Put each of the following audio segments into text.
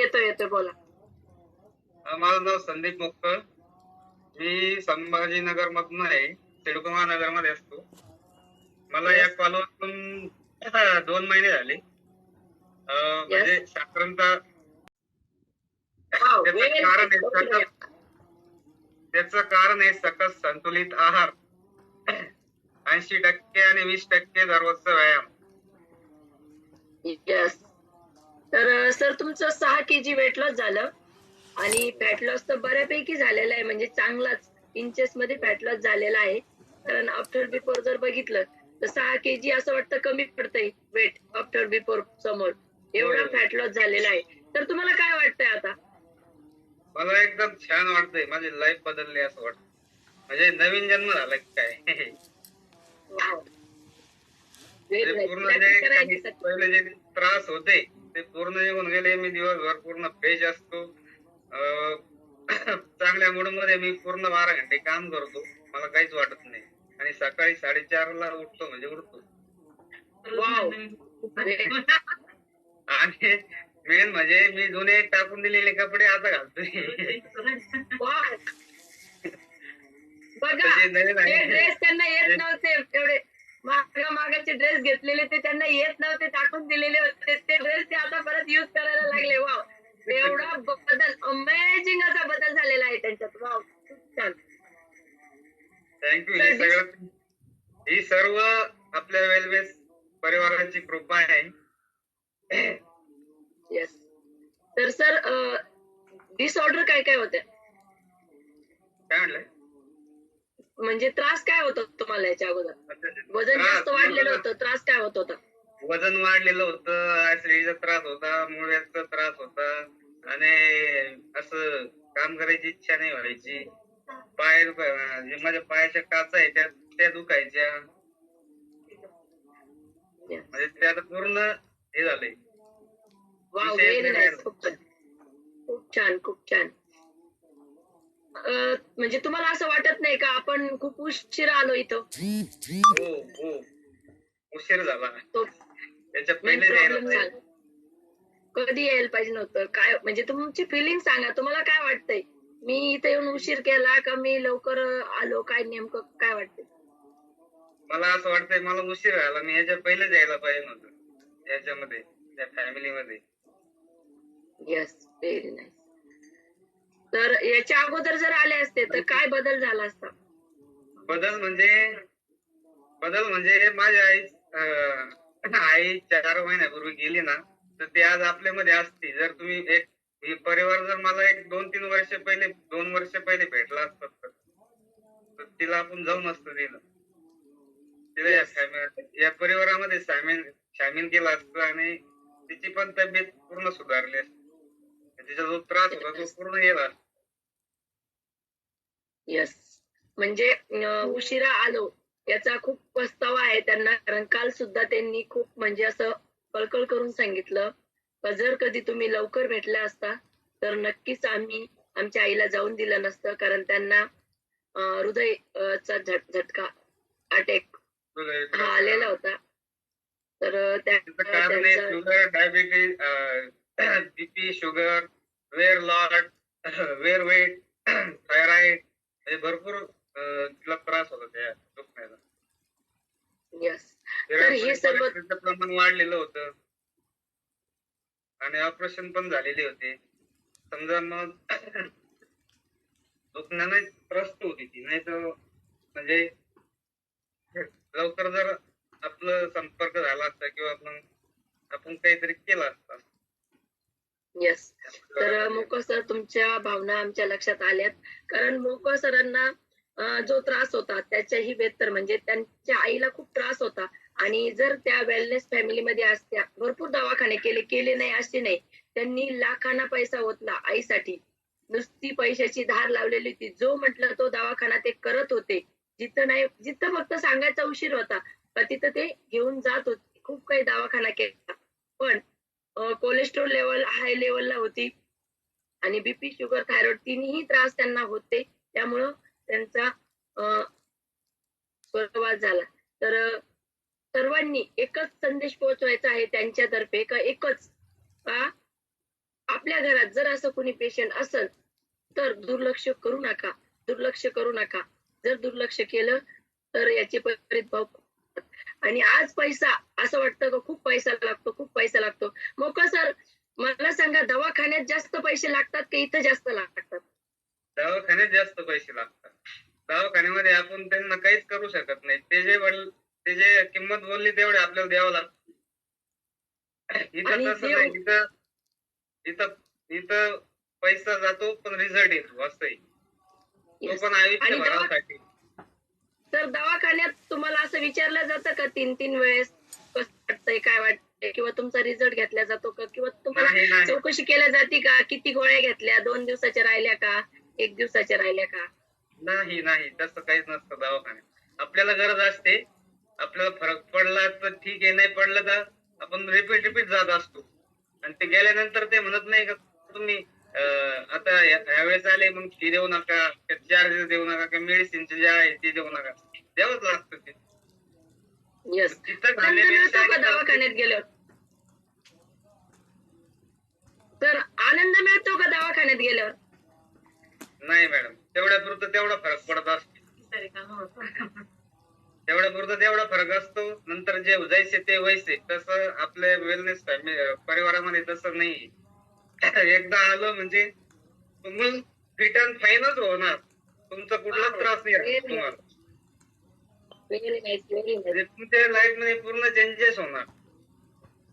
येतोय येतोय बोला. माझं नाव संदीप मुक्कळ. मी संभाजीनगर मधून आहे. सिडको महानगर मध्ये असतो. मला या कॉलवरून 2 महिने झाले. म्हणजे साधारणतः त्याचं कारण आहे सकस संतुलित आहार, 80% आणि 20% दररोजचा व्यायाम. यस. तर सर तुमचं 6 kg वेट लॉस झालं आणि फॅट लॉस तर बऱ्यापैकी झालेला आहे, म्हणजे चांगलाच इंचेस मध्ये फॅट लॉस झालेला आहे. कारण आफ्टर बिफोर जर बघितलं तर 6 kg असं वाटतं कमी पडतंय वेट आफ्टर बिफोर समोर, एवढा फॅट लॉस झालेला आहे. तर तुम्हाला काय वाटतंय आता? मला एकदम छान वाटतंय, माझी लाईफ बदलली असं वाटतं, म्हणजे नवीन जन्म झाला काय. पूर्ण जे पहिले जे त्रास होते ते पूर्ण निघून गेले. मी दिवसभर पूर्ण फ्रेश असतो. चांगल्या मूड मध्ये मी पूर्ण 12 घंटे काम करतो, मला काहीच वाटत नाही. आणि सकाळी 4:30ला उठतो म्हणजे उठतो. आणि मेन म्हणजे मी जुने टाकून दिलेले कपडे आता घालतोय. बघा, ड्रेस त्यांना येत नव्हते, एवढे मागाचे ड्रेस घेतलेले ते त्यांना येत नव्हते, टाकून दिलेले होते ते ड्रेस ते आता परत युज करायला लागले. वाव, एवढा बदल, अमेझिंग असा बदल झालेला आहे त्यांच्यात. वाव, खूप छान. थँक्यू. ही सर्व आपल्या वेलवेस परिवाराची कृपा आहे. येस. तर सर डिसऑर्डर काय काय होते? काय म्हटलंय? म्हणजे त्रास काय होता तुम्हाला याच्या अगोदर? वजन जास्त वाढलेलं होतं, त्रास काय होत होता? वजन वाढलेलं होतं, ऍसिडिटीचा त्रास होता, मुळव्याधीचा त्रास होता, आणि असं काम करायची इच्छा नाही व्हायची. पाय माझ्या पायाच्या काचा आहे त्या दुखायच्या, म्हणजे ते आता पूर्ण हे झालंय. खूप छान खूप छान. म्हणजे तुम्हाला असं वाटत नाही का आपण खूप उशीर आलो इथं? हो, उशीर झाला. त्याच्या पहिले कधी यायला पाहिजे नव्हतं? काय म्हणजे तुमची फिलिंग सांगा, तुम्हाला काय वाटतंय? मी इथे येऊन उशीर केला का मी लवकर आलो, काय नेमकं काय वाटतंय? मला असं वाटतंय मला उशीर झाला, मी याच्या पहिलेच यायला पाहिजे नव्हतं याच्यामध्ये, त्या फॅमिलीमध्ये. Yes, very nice. तर याच्या अगोदर जर आले असते तर काय बदल झाला असता? बदल म्हणजे माझ्या आई 4 महिन्यापूर्वी गेली ना, तर ती आज आपल्यामध्ये असती. जर तुम्ही एक परिवार जर मला 2-3 वर्ष पहिले 2 वर्ष पहिले भेटला असतात तर तिला आपण जाऊन असतो दिलं, तिला या परिवारामध्ये सामील केलं असतं आणि तिची पण तब्येत पूर्ण सुधारली असती. तिचा जो त्रास होता तो पूर्ण गेला. येस, म्हणजे उशिरा आलो याचा खूप पस्तावा आहे त्यांना, कारण काल सुद्धा त्यांनी खूप म्हणजे असं कळकळ करून सांगितलं, जर कधी तुम्ही लवकर भेटला असता तर नक्कीच आम्ही आमच्या आईला जाऊन दिलं नसतं, कारण त्यांना हृदयचा झटका, अटॅक आलेला होता. तर शुगर, डायबिटीज, बीपी, शुगर, वेअर लॉट, वेअर वेट, थायरॉइड, म्हणजे भरपूर तिला त्रास होता त्या दुखण्याचा. प्रमाण वाढलेलं होतं आणि ऑपरेशन पण झालेले होते. समजा मग दुखण्याने त्रस्त होती ती, नाही तर म्हणजे लवकर जर आपलं संपर्क झाला असता किंवा आपण काहीतरी केलं असतं. येस. तर मोको सर, तुमच्या भावना आमच्या लक्षात आल्यात, कारण मोको सरांना जो त्रास होता त्याच्याही बेहतर, म्हणजे त्यांच्या आईला खूप त्रास होता आणि जर त्या वेलनेस फॅमिलीमध्ये असत्या, भरपूर दवाखाने केले नाही असे नाही, त्यांनी लाखांना पैसा ओतला आईसाठी, नुसती पैशाची धार लावलेली होती. जो म्हटलं तो दवाखाना ते करत होते, जिथं नाही, जिथं फक्त सांगायचा उशीर होता तिथं ते घेऊन जात होते. खूप काही दवाखाना केला, पण कोलेस्ट्रॉल लेवल हाय लेवलला होती आणि बीपी, शुगर, थायरॉइड तिन्ही त्रास त्यांना होते, त्यामुळं त्यांचा स्वर्गवास झाला. तर सर्वांनी एकच संदेश पोहोचवायचा आहे त्यांच्यातर्फे, का एकच, का आपल्या घरात जर असं कोणी पेशंट असेल तर दुर्लक्ष करू नका, दुर्लक्ष करू नका. जर दुर्लक्ष केलं तर याचे विपरीत भाव होतात. आणि आज पैसा असं वाटतं का खूप पैसा लागतो, खूप पैसा लागतो. मोका सर, मला सांगा, दवाखान्यात जास्त पैसे लागतात की इथं जास्त लागतात? दवाखान्यात जास्त पैसे लागतात. दवाखान्यामध्ये आपण त्यांना काहीच करू शकत नाही. ते जे किंमत बोलली तेवढे आपल्याला द्यावं लागतं. इथं आणि तसं ते नाही. इथं इथं पैसा जातो पण रिझल्ट येतो असंही. तो Yes. पण आणि आयुष्यभरासाठी. तर दवाखान्यात तुम्हाला असं विचारलं जातं का 3-3 वेळेस कसं वाटतंय, काय वाटतंय, किंवा तुमचा रिझल्ट घेतला जातो का, किंवा तुम्हाला नाही. चौकशी केल्या जाते का, किती गोळ्या घेतल्या, 2 दिवसाच्या राहिल्या का, 1 दिवसाच्या राहिल्या का? नाही. तसं काहीच नसतं दवाखान्यात. आपल्याला गरज असते. आपल्याला फरक पडला तर ठीक आहे, नाही पडलं तर आपण रिपीट जात असतो. आणि ते गेल्यानंतर ते म्हणत नाही का तुम्ही आता ह्यावेळेस आले मग फी देऊ नका, चार्जेस देऊ नका, किंवा मेडिसिनचे जे आहे ते देऊ नका. द्यावंच लागतं ते. येस. तिथं आनंद खाण्यापेक्षा मिळतो का दवाखान्यात गेल्यावर? तर आनंद मिळतो का दवाखान्यात गेल्यावर? नाही मॅडम, तेवढ्यापुरतं तेवढा फरक पडत असतो. तेवढ्यापुरतं तेवढा फरक असतो. नंतर जे जायचे ते व्हायचे. तसं आपल्या वेलनेस परिवारामध्ये तसं नाही. एकदा आलं म्हणजे तुम्ही फिट अँड फाईनच होणार. तुमचा कुठलाच त्रास नाही राहणार तुम्हाला. Very nice, very nice. म्हणजे तुमच्या लाईफ मध्ये पूर्ण चेंजेस होणार.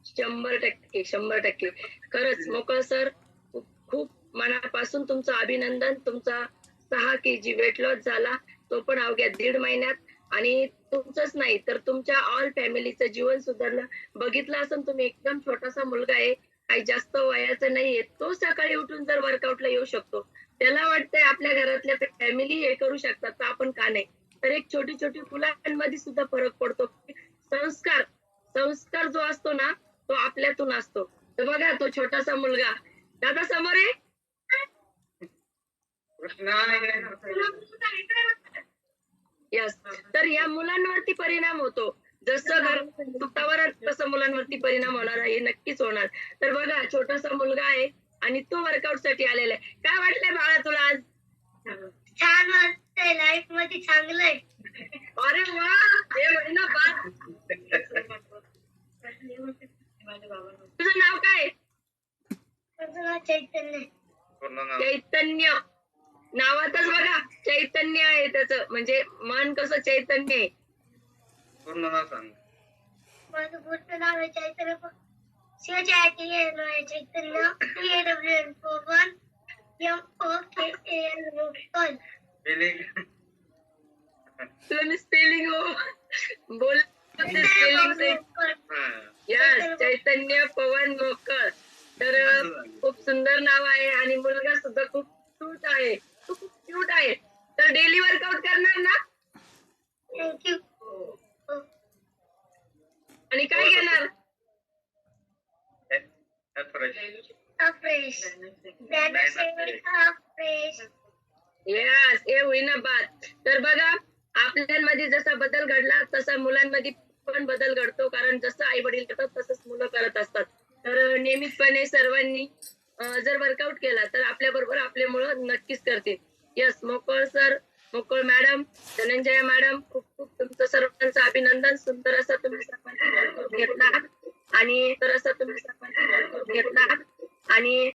100%, 100%. खरंच मोकळ सर, खूप खूप मनापासून तुमचं अभिनंदन. तुमचा 6 kg वेट लॉस झाला, तो पण अवघ्या 1.5 महिन्यात. आणि तुमचंच नाही तर तुमच्या ऑल फॅमिलीचं जीवन सुधारलं. बघितलं असेल तुम्ही, एकदम छोटासा मुलगा आहे, काही जास्त वयाचा नाहीये, तो सकाळी उठून जर वर्कआउटला येऊ शकतो, त्याला वाटतंय आपल्या घरातल्या फॅमिली हे करू शकतात तर आपण का नाही. तर एक छोटी छोटी मुलांमध्ये सुद्धा फरक पडतो. संस्कार संस्कार जो असतो ना, तो आपल्यातून असतो. तर बघा, तो छोटासा मुलगा दादा समोर आहे. यस. तर या मुलांवरती परिणाम होतो. जसं घर वातावरण तसं मुलांवरती परिणाम होणार आहे, हे नक्कीच होणार. तर बघा, छोटासा मुलगा आहे आणि तो वर्कआउट साठी आलेला आहे. काय वाटलंय बाळा तुला आज? छान वाटतंय, लाईफ मध्ये चांगलंय. अरे वा, हे महिना बाद. तुझं नाव काय? माझं नाव चैतन्य. पूर्ण नाव. चैतन्य. नावातच बघा चैतन्य आहे त्याचं, म्हणजे मन कसं चैतन्य आहे. पूर्ण नाव सांग. माझं पूर्ण नाव आहे चैतन्य चैतन्य TAWN41 MOKAL. तुला मी स्पेलिंग बोल स्पेलिंग. यस, चैतन्य पवन मोकळ. तर खूप सुंदर नाव आहे आणि मुलगा सुद्धा खूप क्यूट आहे. तो खूप क्यूट आहे. तर डेली वर्कआउट करणार ना? थँक्यू. आणि काय घेणार? Fresh fresh. यस, हे होईना बात. तर बघा, आपल्यांमध्ये जसा बदल घडला तसा मुलांमध्ये पण बदल घडतो, कारण जसं आई वडील करतात तसंच मुलं करत असतात. तर नियमितपणे सर्वांनी जर वर्कआउट केला तर आपल्या बरोबर आपले मुलं नक्कीच करतील. यस, मोकळ सर, मोकळ मॅडम, धनंजय मॅडम, खूप खूप तुमचं सर्वांचं अभिनंदन. सुंदर असा तुम्ही सर्वांनी घेतला आणि तर असा तुम्ही सर्वांनी घेतला आणि